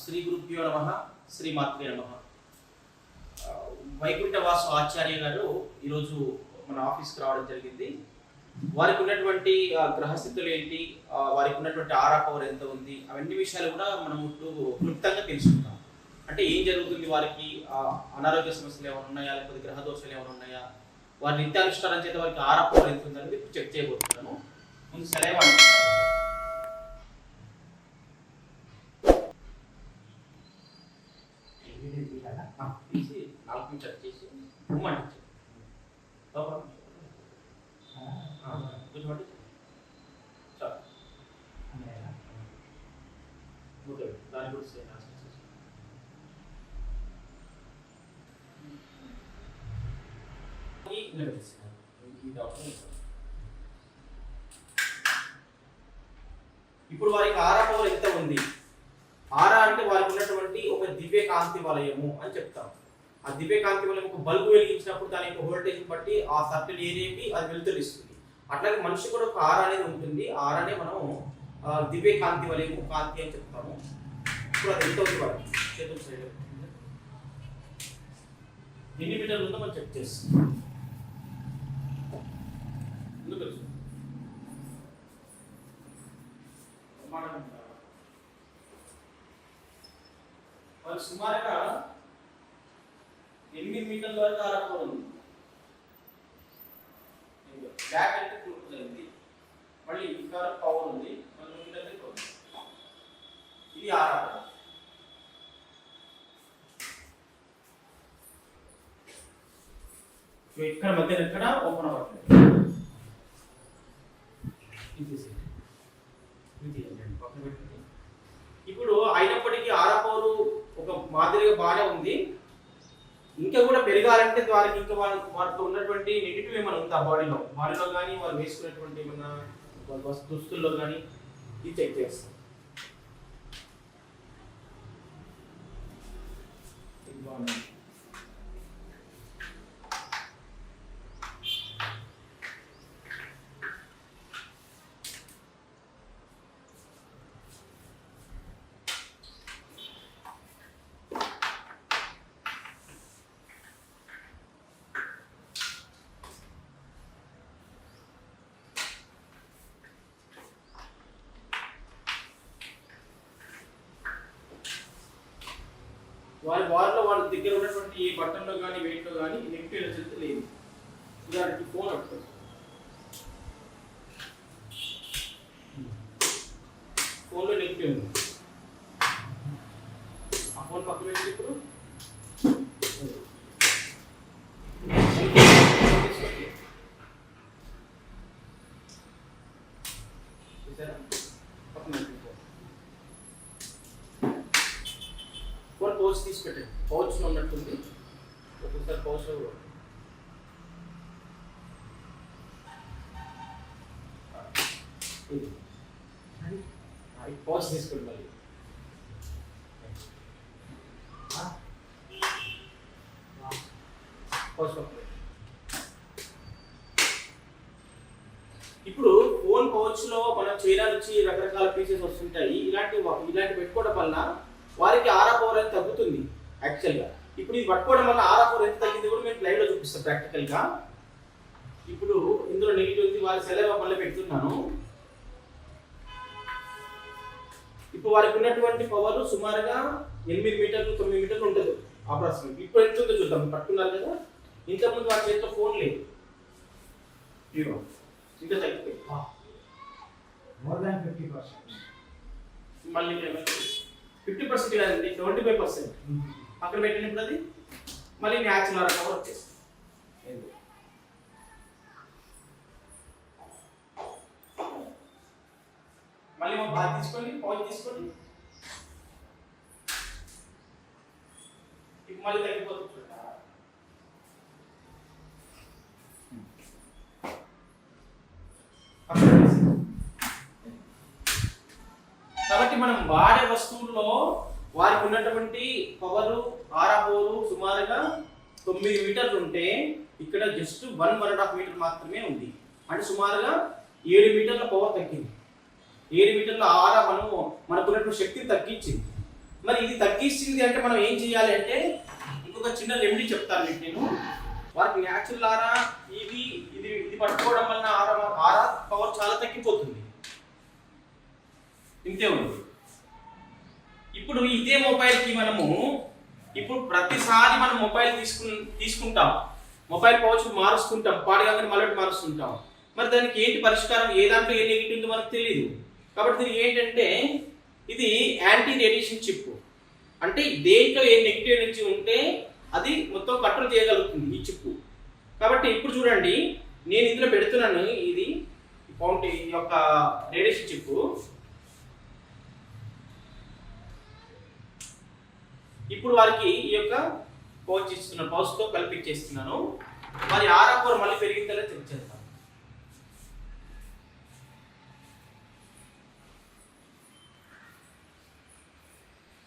శ్రీ గురుభ్యో నమః, శ్రీమాత్రే నమః. వైకుంఠవాసు ఆచార్య గారు ఈరోజు మన ఆఫీస్కి రావడం జరిగింది. వారికి ఉన్నటువంటి గ్రహస్థితులు ఏంటి, వారికి ఉన్నటువంటి ఆరా పవర్ ఎంత ఉంది, అవన్నీ విషయాలు కూడా మనం క్లుప్తంగా తెలుసుకుంటాం. అంటే ఏం జరుగుతుంది, వారికి అనారోగ్య సమస్యలు ఏమైనా ఉన్నాయా, లేకపోతే గ్రహ దోషాలు ఏమైనా ఉన్నాయా, వారి నిత్యానుష్ఠానం చేత వారికి ఆరా పవర్ ఎంత ఉంది అనేది చెక్ చేయబోతున్నాను. ముందు సెలవు అంటున్నాను. తీసి 4 నిమిషాలు చేసి ఉమ్మండి కూర్చోబట్టి చాలు. ఓకే, దాని గురించి ఇప్పుడు వారికి ఆరా పవర్ ఎంత ఉంది. ఆరా అంటే వారికి ఉన్నటువంటి ఒక దివ్య కాంతి వలయము అని చెప్తాం. ఆ దివ్య కాంతి వలయం ఒక బల్బు వెలిగించినప్పుడు దాని యొక్క వోల్టేజ్ బట్టి ఆ సర్కిల్ ఏరియాకి అది వెలుతురిస్తుంది. అట్లాగే మనిషి కూడా ఒక ఆరా అనేది ఉంటుంది. ఆరానే మనం దివ్య కాంతి వలయము, కాంతి అని చెప్తాము. ఇప్పుడు అది ఎంత ఉంది వారికి చేతుల సైడ్ ఎన్ని మీటర్లు ఉందో మనం చెక్ చేస్తాం. తెలుసు వాళ్ళు సుమారుగా 8 మీటర్ల వరకు ఆరా పవర్ ఉంది. బ్యాక్ అంటే కూర్చుంది, మళ్ళీ ఇంకా పవర్ ఉంది, మళ్ళీ ఇది ఆరా పవర్. ఇక్కడ మధ్య ఎక్కడ ఓపెన్ అవ్వట్లేదు. ఇప్పుడు అయినప్పటికీ ఆరా పవర్ ఒక మాదిరిగా బాగానే ఉంది. ఇంకా కూడా పెరగాలంటే వారికి ఇంకా వారితో ఉన్నటువంటి నెగిటివ్ ఏమైనా ఉందా బాడీలో కానీ వారు వేసుకున్నటువంటి ఏమన్నా దుస్తుల్లో కానీ ఇది చెక్ చేస్తాం. వారిలో వాళ్ళ దగ్గర ఉన్నటువంటి ఏ బట్టన్లో కానీ వెయిట్లో కానీ నెగిటివ్ ఎనర్జీ లేదు. ఉదాహరణకి ఫోన్ పట్టుకోండి, ఫోన్లో నెగిటివ్ ఉంది. ఆ ఫోన్ పక్కన పెట్టి ఇప్పుడు పౌచ్ తీసి పెట్టండి. పౌచ్లో ఉన్నట్టుంది, ఒక్కొక్కసారి పౌచ్లో పౌచ్ తీసుకోండి. మళ్ళీ పౌచ్ ఇప్పుడు ఫోన్ పౌచ్లో మనం చైనా నుంచి రకరకాల పీసెస్ వస్తుంటాయి. ఇలాంటి పెట్టుకోవడం వల్ల వారికి ఆరా పవర్ అనేది తగ్గుతుంది యాక్చువల్గా. ఇప్పుడు ఇది పట్టుకోవడం వల్ల ఆరా పవర్ ఎంత తగ్గింది కూడా మేము లైవ్లో చూపిస్తాం ప్రాక్టికల్గా. ఇప్పుడు ఇందులో నెగిటివ్ ఉంది, వారి సెలవు మళ్ళీ పెడుతున్నాను. ఇప్పుడు వారికి ఉన్నటువంటి పవర్ సుమారుగా 8 మీటర్లు 9 మీటర్లు ఉంటుంది అప్రాక్సిమేట్. ఇప్పుడు ఎంత ఉందో చూద్దాం. పట్టుకున్నారు కదా, ఇంతకుముందు వారి చేతిలో ఫోన్ లేదు, ఇంకా తగ్గిపోయి మళ్ళీ 50% కాదండి, 25% అక్కడ పెట్టినప్పుడు అది మళ్ళీ న్యాచురల్ ఆరా పవర్ వచ్చేస్తుంది. మళ్ళీ మా బాగా తీసుకోండి, పౌచ్ తీసుకోండి. ఇప్పుడు మళ్ళీ తగ్గిపోతుంది. కాబట్టి మనం వాడే వస్తువుల్లో వారికి ఉన్నటువంటి పవరు ఆరా పవరు సుమారుగా 9 మీటర్లు ఉంటే ఇక్కడ జస్ట్ 1.5 మీటర్ మాత్రమే ఉంది. అంటే సుమారుగా 7 మీటర్ల పవర్ తగ్గింది. 7 మీటర్ల ఆరా మనకున్నటువంటి శక్తిని తగ్గించింది. మరి ఇది తగ్గిస్తుంది అంటే మనం ఏం చేయాలి అంటే ఇంకొక చిన్న రెమెడీ చెప్తాను మీకు నేను. వారికి న్యాచురల్ ఆరా ఇది ఇది ఇది పట్టుకోవడం వలన ఆరా పవర్ చాలా తగ్గిపోతుంది. ఇంతే ఉంది. ఇప్పుడు ఇదే మొబైల్కి మనము ఇప్పుడు ప్రతిసారి మనం మొబైల్ తీసుకుంటాం, మొబైల్ పౌచ్ మారుస్తుంటాం, పాడగానే మళ్ళీ మారుస్తుంటాం. మరి దానికి ఏంటి పరిష్కారం? ఏ దాంట్లో ఏ నెగిటివ్ ఉందో మనకు తెలియదు. కాబట్టి దీనికి ఏంటంటే ఇది యాంటీ రేడియేషన్ చిప్. అంటే దేంట్లో ఏ నెగిటివ్ ఎనర్జీ ఉంటే అది మొత్తం కంట్రోల్ చేయగలుగుతుంది ఈ చిప్. కాబట్టి ఇప్పుడు చూడండి, నేను ఇందులో పెడుతున్నాను ఇది ఈ యొక్క రేడియేషన్ చిప్. ఇప్పుడు వారికి ఈ యొక్క పౌచ్ ఇస్తున్నాను, పౌచ్తో కల్పించేస్తున్నాను. మరి ఆరా పవర్ మళ్ళీ పెరిగిందలే చెక్ చేస్తాను.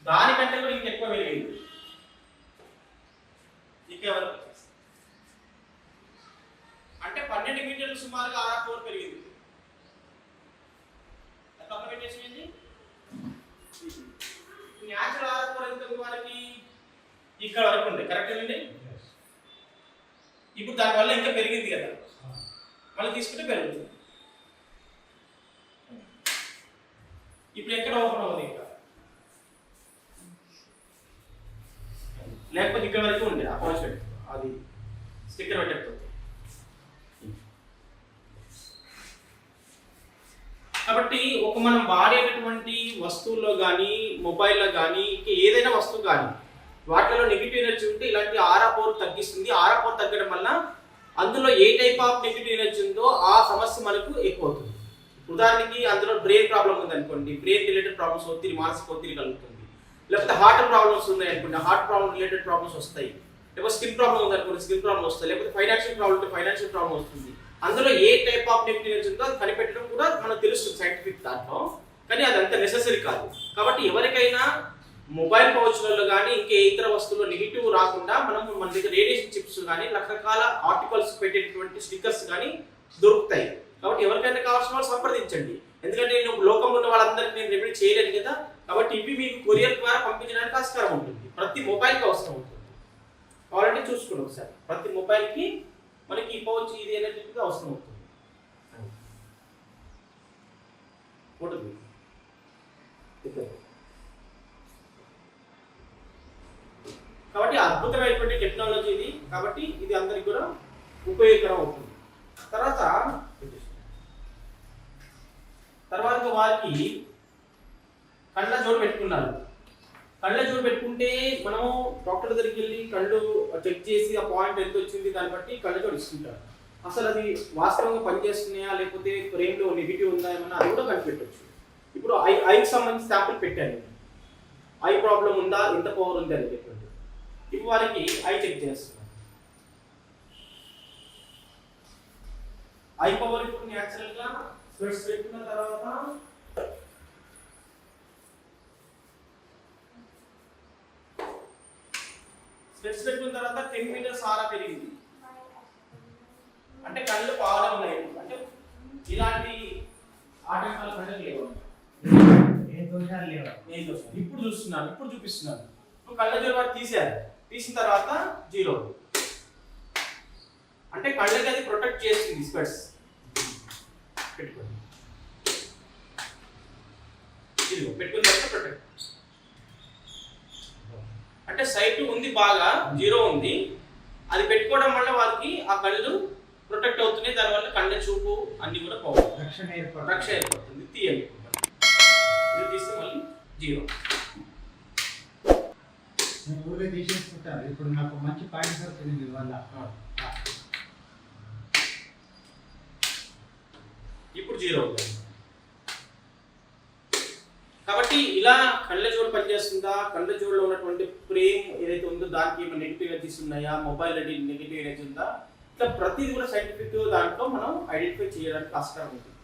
దానికంటే కూడా ఇంకెక్కువ పెరిగింది. ఇంకెవరు అంటే 12 మీటర్లు సుమారుగా ఆరా పవర్ పెరిగింది. కంప్లీటేషన్ ఏంటి? న్యాచురల్ ఆరా పవర్ ఎంత వారికి ఇక్కడ వరకు ఉంది. కరెక్ట్ అండి? ఇప్పుడు దానివల్ల ఇంకా పెరిగింది కదా, మళ్ళీ తీసుకుంటే పెరుగుతుంది. ఇప్పుడు ఎక్కడ ఓపెన్ అవుతుంది? ఇంకా లేకపోతే ఇక్కడ వరకు ఉంది ఆ పౌచ్ అది స్టిక్కర్ పెట్టకపోతే. కాబట్టి ఒక మనం వాడేటటువంటి వస్తువుల్లో కానీ మొబైల్లో కానీ ఇంకా ఏదైనా వస్తువు కానీ వాటిలో నెగిటివ్ ఎనర్జీ ఉంటే ఇలాంటి ఆరా పవర్ తగ్గిస్తుంది. ఆరా పవర్ తగ్గడం వల్ల అందులో ఏ టైప్ ఆఫ్ నెగిటివ్ ఎనర్జీ ఉందో ఆ సమస్య మనకు ఎక్కువ అవుతుంది. ఉదాహరణకి అందులో బ్రెయిన్ ప్రాబ్లం ఉంది అనుకోండి, బ్రెయిన్ రిలేటెడ్ ప్రాబ్లమ్స్, ఒత్తిడి, మానసిక ఒత్తిడి కలుగుతుంది. లేకపోతే హార్ట్ ప్రాబ్లమ్స్ ఉన్నాయి అనుకోండి, హార్ట్ ప్రాబ్లమ్ రిలేటెడ్ ప్రాబ్లమ్స్ వస్తాయి. లేకపోతే స్కిన్ ప్రాబ్లం ఉంది అనుకోండి, స్కిన్ ప్రాబ్లమ్ వస్తాయి. లేకపోతే ఫైనాన్షియల్ ప్రాబ్లం ఉంటే ఫైనాన్షియల్ ప్రాబ్లం వస్తుంది. అందులో ఏ టైప్ ఆఫ్ నెగిటివ్ ఎనర్జీ ఉందో అది కనిపెట్టడం కూడా మనకు తెలుస్తుంది సైంటిఫిక్ దాంట్లో, కానీ అది అంత నెసెసరీ కాదు. కాబట్టి ఎవరికైనా మొబైల్ పౌచ్లలో కానీ ఇంకే ఇతర వస్తువుల్లో నెగిటివ్ రాకుండా మన దగ్గర రేడియేషన్ చిప్స్ కానీ రకరకాల ఆర్టికల్స్ పెట్టేటటువంటి స్టిక్కర్స్ కానీ దొరుకుతాయి. కాబట్టి ఎవరికైనా కావాల్సిన వాళ్ళు సంప్రదించండి. ఎందుకంటే నేను లోకంలో ఉన్న వాళ్ళందరికీ నేను రెమెడీ చేయలేను కదా. కాబట్టి ఇవి మీకు కొరియర్ ద్వారా పంపించడానికి ఆస్కారం ఉంటుంది. ప్రతి మొబైల్కి అవసరం ఉంటుంది. కావాలంటే చూసుకోండి ఒకసారి. ప్రతి మొబైల్కి మనకి ఈ పౌచ్ ఇది అనేది అవసరం అవుతుంది. కాబట్టి అద్భుతమైనటువంటి టెక్నాలజీ ఇది. కాబట్టి ఇది అందరికి కూడా ఉపయోగకరం అవుతుంది. తర్వాత వారికి కళ్ళ జోడు పెట్టుకున్నారు. కళ్ళ జోడు పెట్టుకుంటే మనం డాక్టర్ దగ్గరికి వెళ్ళి కళ్ళు చెక్ చేసి ఆ పాయింట్ ఎంత వచ్చింది దాన్ని బట్టి కళ్ళ జోడు ఇస్తుంటారు. అసలు అది వాస్తవంగా పనిచేస్తున్నాయా లేకపోతే ఫ్రేమ్లో నెగిటివ్ ఉందా ఏమన్నా అది కూడా కనిపెట్టవచ్చు. ఇప్పుడు ఐకి సంబంధించి శాంపుల్ పెట్టాను. ఐ ప్రాబ్లం ఉందా, ఎంత పవర్ ఉంది అని చెప్పండి. ఇప్పుడు వారికి ఐ చెక్ చేస్తున్నాం. ఐ పవర్ ఇప్పుడు న్యాచురల్ గా స్పెట్స్ పెట్టుకున్న తర్వాత స్పెట్స్ పెట్టుకున్న తర్వాత 10 మీటర్స్ ఆరా పెరిగింది. అంటే కళ్ళు పావడం ఉన్నాయి. అంటే ఇలాంటి ఆటంకాలు కళ్ళకి లేవు. ఇప్పుడు చూస్తున్నాను, ఇప్పుడు చూపిస్తున్నాను. ఇప్పుడు కళ్ళ జోడు తీశారు. తీసిన తర్వాత 0. అంటే కళ్ళకి అది ప్రొటెక్ట్ చేస్తుంది. స్పెట్స్ పెట్టుకోండి. పెట్టుకున్న తర్వాత ప్రొటెక్ట్. అంటే సైట్ ఉంది బాగా, 0 ఉంది. అది పెట్టుకోవడం వల్ల వారికి ఆ కళ్ళు ప్రొటెక్ట్ అవుతున్నాయి. దానివల్ల కళ్ళ చూపు అన్ని కూడా పోవాలి, రక్షణ ఏర్పడుతుంది. తీయండి. ఇది తీస్తే మళ్ళీ 0. నేను ఊరే తీసేసుకుంటాను. ఇప్పుడు నాకు మంచి పాయింట్స్ వస్తుంది వల్ల. ఇప్పుడు 0 అవుతుంది. కాబట్టి ఇలా కళ్ళ జోడు పనిచేస్తుందా, కళ్ళ జోడులో ఉన్నటువంటి ఫ్రేమ్ ఏదైతే ఉందో దానికి ఏమైనా నెగిటివ్ ఎనర్జీస్ ఉన్నాయా, మొబైల్ నెగిటివ్ ఎనర్జీ ఉందా, ఇట్లా ప్రతిదీ కూడా సైంటిఫిక్ దాంట్లో మనం ఐడెంటిఫై చేయడానికి ఆస్కారం ఉంటుంది.